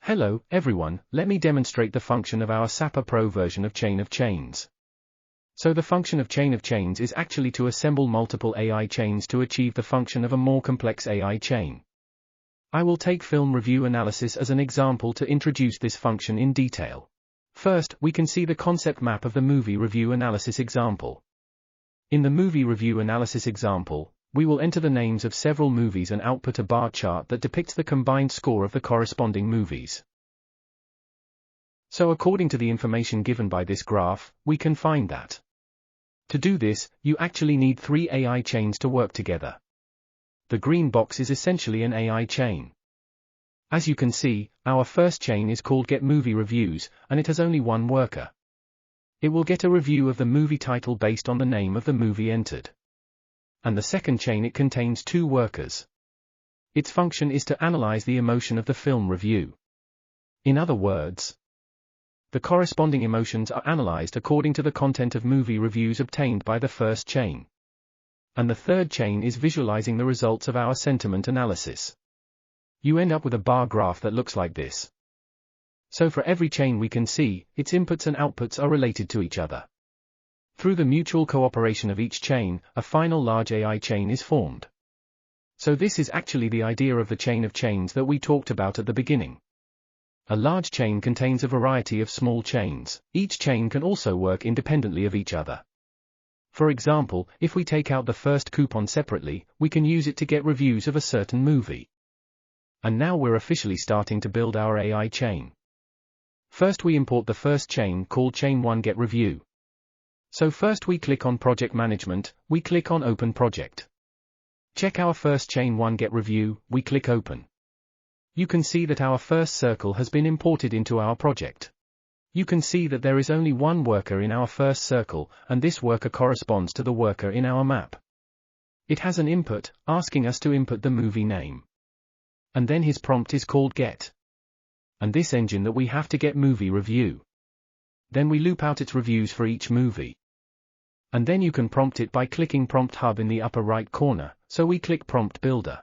Hello, everyone, let me demonstrate the function of our Sapper Pro version of Chain of Chains. So the function of Chain of Chains is actually to assemble multiple AI chains to achieve the function of a more complex AI chain. I will take film review analysis as an example to introduce this function in detail. First, we can see the concept map of the movie review analysis example. In the movie review analysis example, we will enter the names of several movies and output a bar chart that depicts the combined score of the corresponding movies. So according to the information given by this graph, we can find that. To do this, you actually need 3 AI chains to work together. The green box is essentially an AI chain. As you can see, our first chain is called Get Movie Reviews, and it has only one worker. It will get a review of the movie title based on the name of the movie entered. And the second chain, it contains 2 workers. Its function is to analyze the emotion of the film review. In other words, the corresponding emotions are analyzed according to the content of movie reviews obtained by the first chain. And the third chain is visualizing the results of our sentiment analysis. You end up with a bar graph that looks like this. So for every chain we can see, its inputs and outputs are related to each other. Through the mutual cooperation of each chain, a final large AI chain is formed. So this is actually the idea of the chain of chains that we talked about at the beginning. A large chain contains a variety of small chains. Each chain can also work independently of each other. For example, if we take out the first coupon separately, we can use it to get reviews of a certain movie. And now we're officially starting to build our AI chain. First we import the first chain called Chain1 Get Review. So first we click on Project Management, we click on Open Project. Check our first Chain1 Get Review, we click Open. You can see that our first circle has been imported into our project. You can see that there is only one worker in our first circle, and this worker corresponds to the worker in our map. It has an input, asking us to input the movie name. And then his prompt is called Get. And this engine that we have to get movie review. Then we loop out its reviews for each movie. And then you can prompt it by clicking Prompt Hub in the upper right corner, so we click Prompt Builder.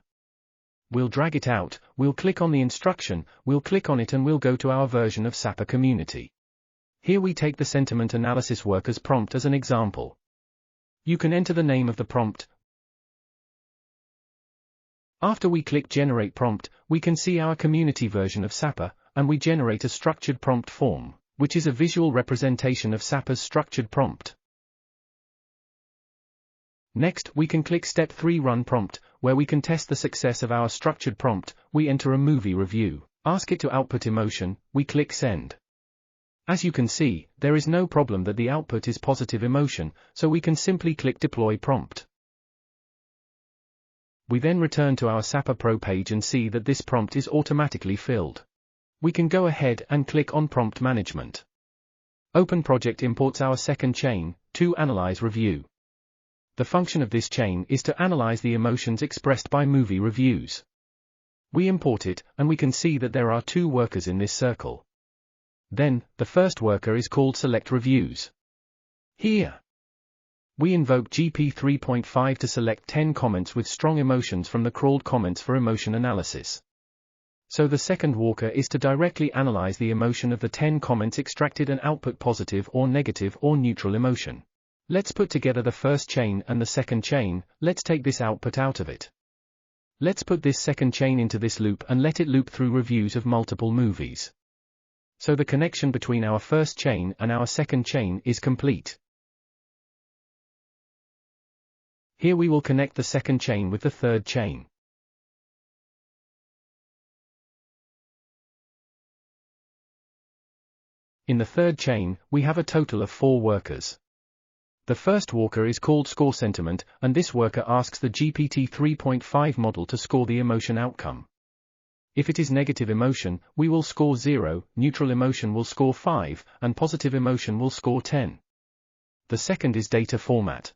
We'll drag it out, we'll click on the instruction, we'll click on it and we'll go to our version of Sapper Community. Here we take the sentiment analysis worker's prompt as an example. You can enter the name of the prompt. After we click Generate Prompt, we can see our community version of Sapper, and we generate a structured prompt form, which is a visual representation of Sapper's structured prompt. Next, we can click Step 3 Run Prompt, where we can test the success of our structured prompt. We enter a movie review, ask it to output emotion, we click Send. As you can see, there is no problem that the output is positive emotion, so we can simply click Deploy Prompt. We then return to our Sapper Pro page and see that this prompt is automatically filled. We can go ahead and click on Prompt Management. Open Project imports our second chain, to analyze review. The function of this chain is to analyze the emotions expressed by movie reviews. We import it, and we can see that there are 2 workers in this circle. Then, the first worker is called Select Reviews. Here, we invoke GP 3.5 to select 10 comments with strong emotions from the crawled comments for emotion analysis. So the second worker is to directly analyze the emotion of the 10 comments extracted and output positive or negative or neutral emotion. Let's put together the first chain and the second chain, let's take this output out of it. Let's put this second chain into this loop and let it loop through reviews of multiple movies. So the connection between our first chain and our second chain is complete. Here we will connect the second chain with the third chain. In the third chain, we have a total of 4 workers. The first worker is called Score Sentiment, and this worker asks the GPT 3.5 model to score the emotion outcome. If it is negative emotion, we will score 0, neutral emotion will score 5, and positive emotion will score 10. The second is Data Format,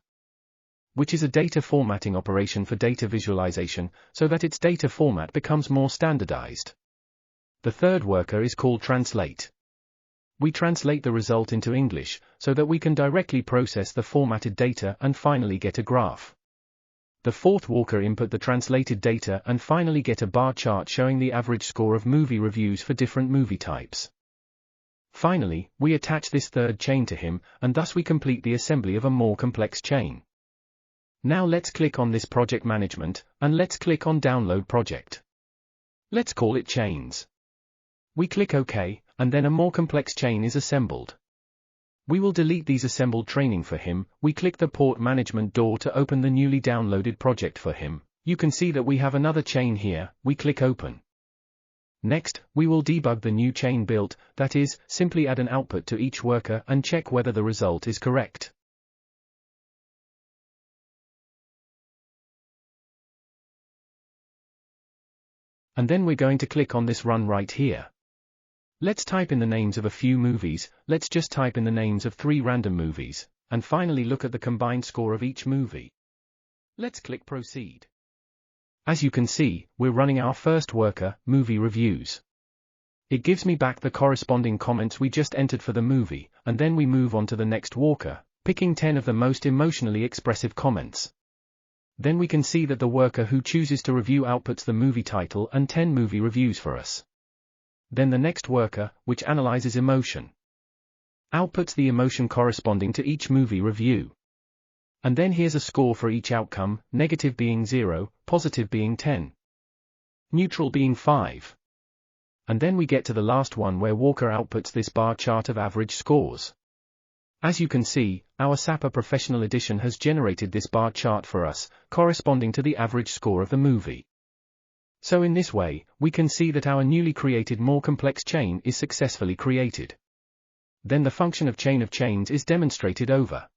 which is a data formatting operation for data visualization, so that its data format becomes more standardized. The third worker is called Translate. We translate the result into English, so that we can directly process the formatted data and finally get a graph. The fourth Walker input the translated data and finally get a bar chart showing the average score of movie reviews for different movie types. Finally, we attach this third chain to him, and thus we complete the assembly of a more complex chain. Now let's click on this project management, and let's click on download project. Let's call it chains. We click OK, and then a more complex chain is assembled. We will delete these assembled training for him. We click the port management door to open the newly downloaded project for him. You can see that we have another chain here. We click open. Next, we will debug the new chain built, that is, simply add an output to each worker and check whether the result is correct. And then we're going to click on this run right here. Let's type in the names of a few movies. Let's just type in the names of 3 random movies, and finally look at the combined score of each movie. Let's click proceed. As you can see, we're running our first worker, movie reviews. It gives me back the corresponding comments we just entered for the movie, and then we move on to the next worker, picking 10 of the most emotionally expressive comments. Then we can see that the worker who chooses to review outputs the movie title and 10 movie reviews for us. Then the next worker, which analyzes emotion, outputs the emotion corresponding to each movie review. And then here's a score for each outcome, negative being 0, positive being 10, neutral being 5. And then we get to the last one where Walker outputs this bar chart of average scores. As you can see, our Sapper Professional Edition has generated this bar chart for us, corresponding to the average score of the movie. So in this way, we can see that our newly created more complex chain is successfully created. Then the function of chains is demonstrated over.